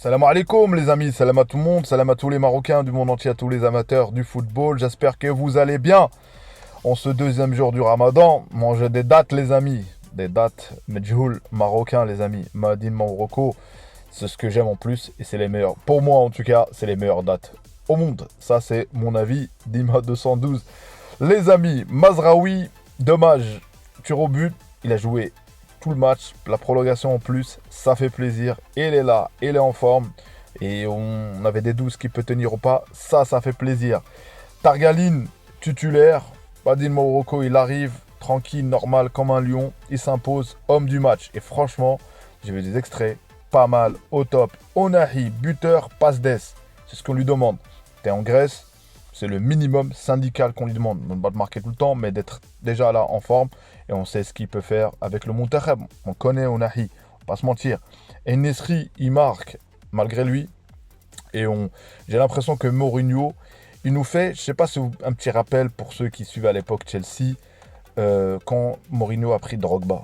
Salam alaikum les amis, salam à tout le monde, salam à tous les Marocains du monde entier, à tous les amateurs du football. J'espère que vous allez bien. En ce deuxième jour du Ramadan, mangez des dates les amis. Des dates medjoul marocains les amis. Madine Morocco, c'est ce que j'aime en plus et c'est les meilleurs. Pour moi en tout cas, c'est les meilleures dates au monde. Ça c'est mon avis, Dima 212. Les amis, Mazraoui, dommage, tir au but, il a joué tout le match, la prolongation en plus, ça fait plaisir. Il est là, il est en forme. Et on avait des 12 qui peut tenir ou pas, ça fait plaisir. Targaline, titulaire. Badine Morocco, il arrive, tranquille, normal, comme un lion. Il s'impose, homme du match. Et franchement, j'ai vu des extraits, pas mal, au top. Onahi, buteur, passe d'ess. C'est ce qu'on lui demande. T'es en Grèce, c'est le minimum syndical qu'on lui demande. Non pas de marquer tout le temps, mais d'être déjà là en forme. Et on sait ce qu'il peut faire avec le Monterrey. On connaît Onahi, on va pas se mentir. Et Nesri, il marque malgré lui. Et j'ai l'impression que Mourinho, il nous fait, je sais pas si un petit rappel pour ceux qui suivent à l'époque Chelsea, quand Mourinho a pris Drogba.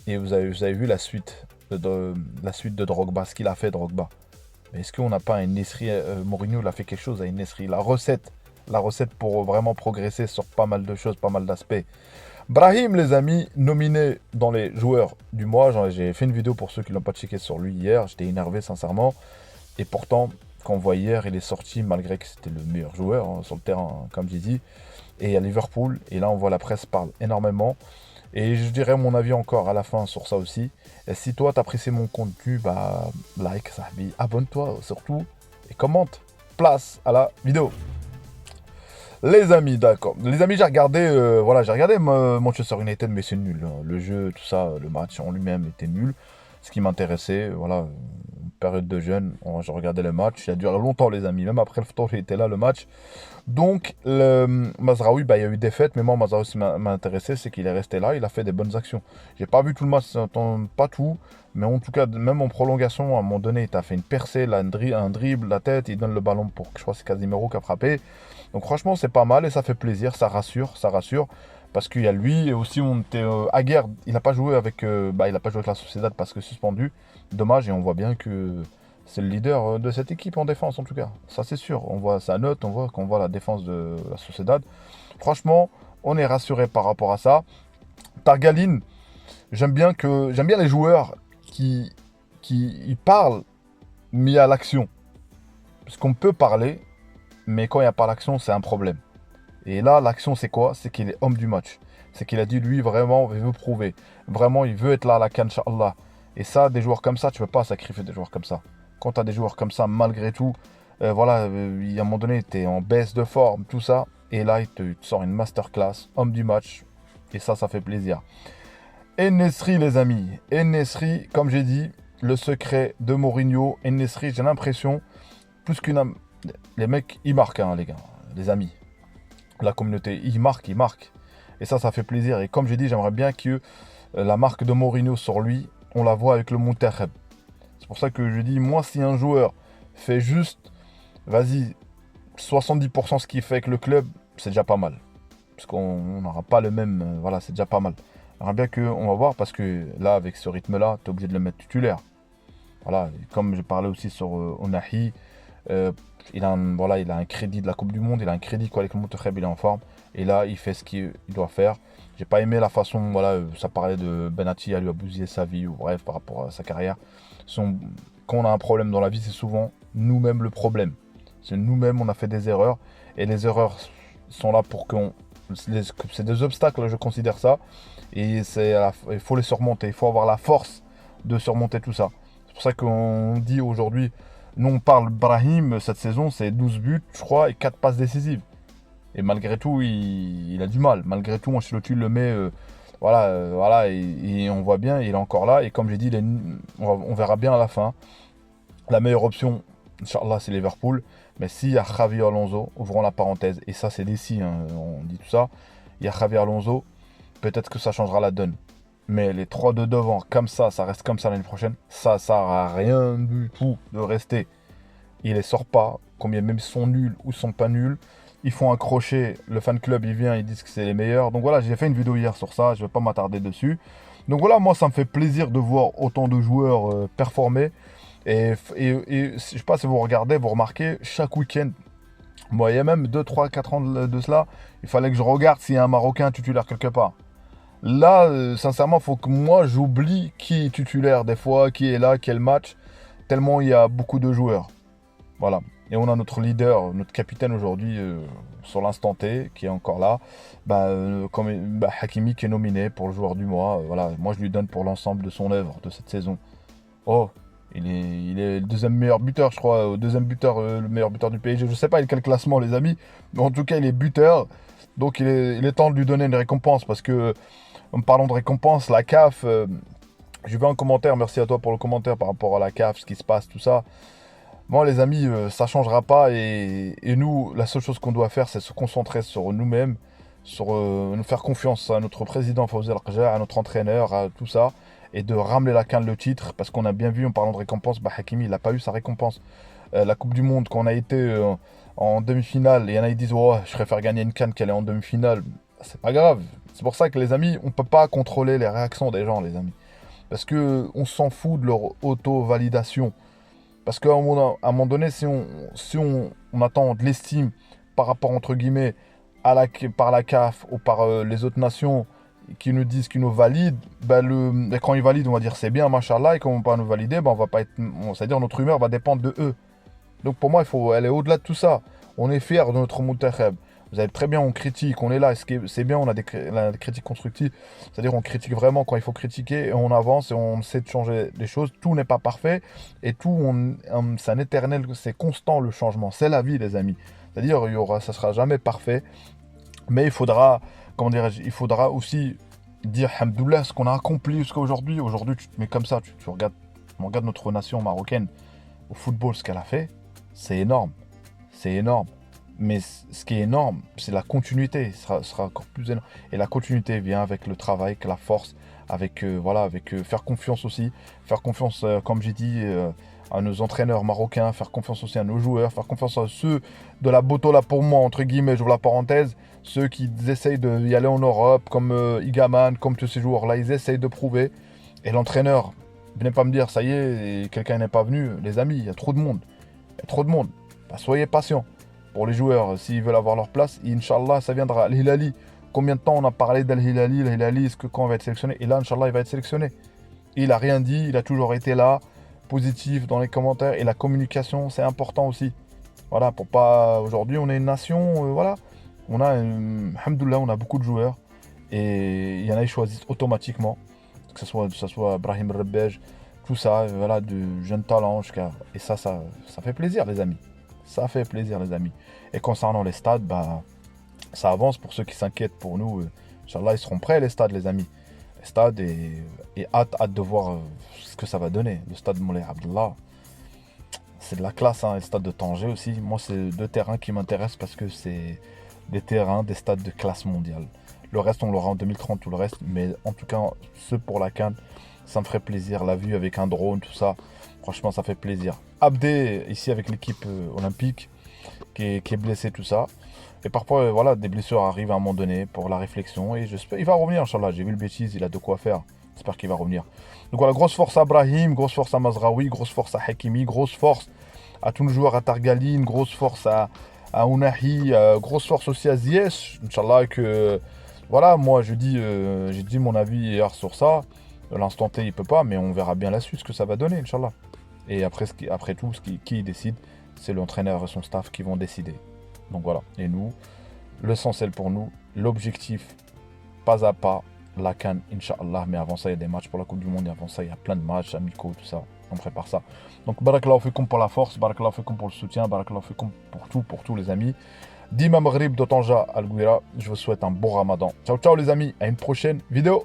Et vous avez vu la suite de Drogba, ce qu'il a fait Drogba. Mais est-ce qu'on n'a pas un Nesri, Mourinho, il a fait quelque chose à une Nesri. La recette pour vraiment progresser sur pas mal de choses, pas mal d'aspects. Brahim, les amis, nominé dans les joueurs du mois. J'ai fait une vidéo pour ceux qui ne l'ont pas checké sur lui hier. J'étais énervé, sincèrement. Et pourtant, quand on voit hier, il est sorti, malgré que c'était le meilleur joueur sur le terrain, comme j'ai dit. Et à Liverpool, et là, on voit la presse parle énormément. Et je dirais mon avis encore à la fin sur ça aussi. Et si toi, t'apprécies mon contenu, bah, like, sahbi, abonne-toi surtout. Et commente. Place à la vidéo. Les amis, d'accord. Les amis, j'ai regardé Manchester United, mais c'est nul, hein. Le jeu, tout ça, le match en lui-même était nul. Ce qui m'intéressait, voilà, une période de jeûne, je regardais le match. Il a duré longtemps, les amis. Même après le temps, il était là, le match. Donc, Mazraoui, bah, il y a eu défaite, mais moi, Mazraoui, ce qui m'a intéressé, c'est qu'il est resté là, il a fait des bonnes actions. J'ai pas vu tout le match, pas tout, mais en tout cas, même en prolongation, à un moment donné, il a fait une percée, là, un dribble, la tête, il donne le ballon pour, je crois, que c'est Casemiro qui a frappé. Donc, franchement, c'est pas mal et ça fait plaisir, ça rassure, ça rassure. Parce qu'il y a lui et aussi on était Aguerd, il n'a pas joué avec il a pas joué avec la Sociedad parce que suspendu. Dommage et on voit bien que c'est le leader de cette équipe en défense en tout cas. Ça c'est sûr. On voit sa note, qu'on voit la défense de la Sociedad. Franchement, on est rassuré par rapport à ça. Targaline, j'aime bien les joueurs qui ils parlent mais à l'action. Parce qu'on peut parler, mais quand il n'y a pas l'action, c'est un problème. Et là, l'action, c'est quoi? C'est qu'il est homme du match. C'est qu'il a dit, lui, vraiment, il veut prouver. Vraiment, il veut être là à la CAN, Inch'Allah. Et ça, des joueurs comme ça, tu ne peux pas sacrifier des joueurs comme ça. Quand tu as des joueurs comme ça, malgré tout, il y a un moment donné, tu es en baisse de forme, tout ça. Et là, il te sort une masterclass, homme du match. Et ça fait plaisir. En-Nesyri, les amis. En-Nesyri, comme j'ai dit, le secret de Mourinho. En-Nesyri, j'ai l'impression, plus qu'une... Les mecs, ils marquent, hein, les gars, les amis. La communauté, il marque. Et ça fait plaisir. Et comme j'ai dit, j'aimerais bien que la marque de Mourinho sur lui, on la voit avec le Monterrey. C'est pour ça que je dis, moi, si un joueur fait juste, vas-y, 70% ce qu'il fait avec le club, c'est déjà pas mal. Parce qu'on n'aura pas le même, voilà, c'est déjà pas mal. J'aimerais bien qu'on va voir, parce que là, avec ce rythme-là, tu es obligé de le mettre titulaire. Voilà, comme je parlais aussi sur Onahi, il a un crédit de la Coupe du Monde, il a un crédit quoi, avec le Monterrey, il est en forme. Et là, il fait ce qu'il doit faire. J'ai pas aimé la façon, voilà, ça parlait de Benati à lui a bousillé sa vie, ou bref, par rapport à sa carrière. Quand on a un problème dans la vie, c'est souvent nous-mêmes le problème. C'est nous-mêmes, on a fait des erreurs. Et les erreurs sont là pour qu'on... C'est des obstacles, je considère ça. Et il faut les surmonter, il faut avoir la force de surmonter tout ça. C'est pour ça qu'on dit aujourd'hui... Nous, on parle Brahim, cette saison, c'est 12 buts, je crois, et 4 passes décisives. Et malgré tout, il a du mal. Malgré tout, Ancelotti le met, voilà, et on voit bien, il est encore là. Et comme j'ai dit, on verra bien à la fin. La meilleure option, Inch'Allah, c'est Liverpool. Mais s'il y a Javi Alonso, ouvrons la parenthèse, et ça, c'est des si, hein, on dit tout ça. Il y a Javi Alonso, peut-être que ça changera la donne. Mais les 3 de devant, comme ça reste comme ça l'année prochaine, ça sert à rien du tout de rester. Il les sort pas, combien même ils sont nuls ou sont pas nuls. Ils font un crochet, le fan club il vient, ils disent que c'est les meilleurs. Donc voilà, j'ai fait une vidéo hier sur ça, je vais pas m'attarder dessus. Donc voilà, moi ça me fait plaisir de voir autant de joueurs performer. Et je sais pas si vous regardez, vous remarquez, chaque week-end, moi, il y a même 2, 3, 4 ans de cela, il fallait que je regarde s'il y a un Marocain titulaire quelque part. Là, sincèrement, il faut que moi, j'oublie qui est titulaire des fois, qui est là, quel match, tellement il y a beaucoup de joueurs. Voilà. Et on a notre leader, notre capitaine aujourd'hui, sur l'instant T, qui est encore là. Hakimi qui est nominé pour le joueur du mois. Voilà. Moi, je lui donne pour l'ensemble de son œuvre de cette saison. Oh, il est le deuxième meilleur buteur, je crois. Deuxième buteur, le meilleur buteur du PSG. Je sais pas, il est quel classement, les amis. Mais en tout cas, il est buteur. Donc, il est temps de lui donner une récompense. Parce que, en parlant de récompense, la CAF, j'ai vu un commentaire. Merci à toi pour le commentaire par rapport à la CAF, ce qui se passe, tout ça. Bon, les amis, ça changera pas. Et nous, la seule chose qu'on doit faire, c'est se concentrer sur nous-mêmes, sur nous faire confiance à notre président Fawzi Al-Qja, à notre entraîneur, à tout ça, et de ramener la CAN le titre. Parce qu'on a bien vu, en parlant de récompense, Hakimi, il n'a pas eu sa récompense. La Coupe du Monde, quand on a été en demi-finale, et il y en a qui disent oh, je préfère gagner une CAN qu'elle est en demi-finale. C'est pas grave. C'est pour ça que, les amis, on peut pas contrôler les réactions des gens, les amis. Parce que on s'en fout de leur auto-validation. Parce qu'à un moment donné, si on attend de l'estime par rapport, entre guillemets, par la CAF ou par les autres nations qui nous disent, qui nous valident, et quand ils valident, on va dire c'est bien, machallah, et quand on ne va pas nous valider, on va pas être, c'est-à-dire notre humeur va dépendre de eux. Donc pour moi, il faut aller au-delà de tout ça. On est fiers de notre Moutakheb. Vous savez très bien, on critique, on est là, c'est bien, on a des critiques constructives. C'est-à-dire on critique vraiment quand il faut critiquer, et on avance et on essaie de changer les choses. Tout n'est pas parfait, et c'est un éternel, c'est constant le changement. C'est la vie, les amis. C'est-à-dire, ça sera jamais parfait, mais il faudra, il faudra aussi dire, Hamdoulah, ce qu'on a accompli jusqu'à aujourd'hui. Aujourd'hui, tu te mets comme ça, tu regardes, on regarde notre nation marocaine au football, ce qu'elle a fait, c'est énorme. C'est énorme. Mais ce qui est énorme, c'est la continuité. Ce sera encore plus énorme. Et la continuité vient avec le travail, avec la force, avec, faire confiance aussi. Faire confiance, comme j'ai dit, à nos entraîneurs marocains, faire confiance aussi à nos joueurs, faire confiance à ceux de la Botola pour moi, entre guillemets, j'ouvre la parenthèse, ceux qui essayent d'y aller en Europe, comme Igaman, comme tous ces joueurs-là, ils essayent de prouver. Et l'entraîneur, venez pas me dire, ça y est, quelqu'un n'est pas venu. Les amis, il y a trop de monde. Il y a trop de monde. Soyez patients. Pour les joueurs, s'ils veulent avoir leur place, Inch'Allah, ça viendra. Al-Hilali, combien de temps on a parlé d'Al-Hilali, Al-Hilali, est-ce que quand il va être sélectionné? Et là, Inch'Allah, il va être sélectionné. Il n'a rien dit, il a toujours été là, positif dans les commentaires. Et la communication, c'est important aussi. Voilà, pour pas... Aujourd'hui, on est une nation, voilà. Alhamdoulilah, on a beaucoup de joueurs. Et il y en a qui choisissent automatiquement. Que ce soit Brahim Rebej, tout ça, voilà, de jeunes talents. Et ça fait plaisir, les amis. Ça fait plaisir, les amis. Et concernant les stades, ça avance pour ceux qui s'inquiètent pour nous. Inch'Allah, ils seront prêts, les stades, les amis. Les stades, et hâte de voir ce que ça va donner. Le stade Moulay Abdallah, c'est de la classe, hein. Et le stade de Tanger aussi. Moi, c'est deux terrains qui m'intéressent parce que c'est des terrains, des stades de classe mondiale. Le reste, on l'aura en 2030, tout le reste. Mais en tout cas, ceux pour la CAN, ça me ferait plaisir. La vue avec un drone, tout ça. Franchement, ça fait plaisir. Abdé, ici avec l'équipe olympique, qui est blessé, tout ça. Et parfois, voilà, des blessures arrivent à un moment donné pour la réflexion. Et j'espère il va revenir, Inch'Allah. J'ai vu le bêtise, il a de quoi faire. J'espère qu'il va revenir. Donc voilà, grosse force à Brahim, grosse force à Mazraoui, grosse force à Hakimi, grosse force à tous nos joueurs, à Targaline, grosse force à Ounahi, grosse force aussi à Ziyech. Inch'Allah que... Voilà, moi j'ai dit mon avis hier sur ça. L'instant T, il peut pas, mais on verra bien la suite, ce que ça va donner, Inch'Allah. Et après tout, qui décide, c'est l'entraîneur et son staff qui vont décider. Donc voilà. Et nous, l'essentiel pour nous, l'objectif, pas à pas, la CAN, Inch'Allah. Mais avant ça, il y a des matchs pour la Coupe du Monde. Et avant ça, il y a plein de matchs amicaux, tout ça. On prépare ça. Donc, barakallahu fikum pour la force, barakallahu fikum pour le soutien, barakallahu fikum pour tous les amis. Dima Maghrib de Tanja Al Gouira. Je vous souhaite un bon ramadan. Ciao, ciao les amis. À une prochaine vidéo.